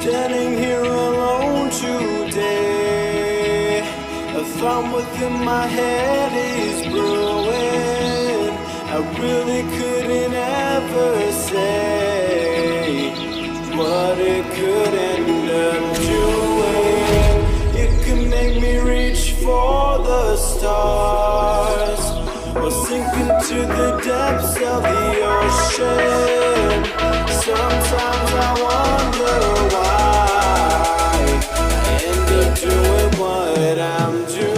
Standing here alone today, a thought within my head is brewing. I really couldn't ever say what it could end up doing. It could make me reach for the stars, or sink into the depths of the ocean. Sometimes I wonder why I end up doing what I'm doing.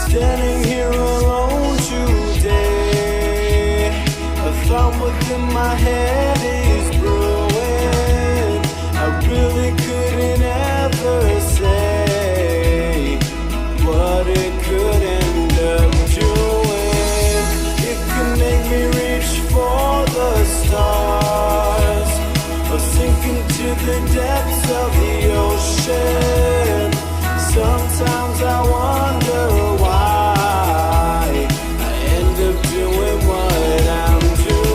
Standing here alone today, a thought within my head is brewing. I really couldn't ever say what it could end up doing. It could make me reach for the stars, or sink into the depths of the ocean. Sometimes I wonder why I end up doing what I'm doing.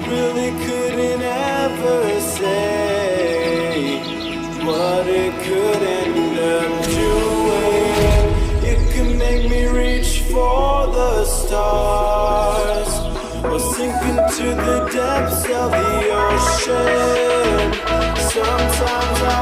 Really couldn't ever say what it could end up doing. It could make me reach for the stars, or sink into the depths of the ocean. Sometimes I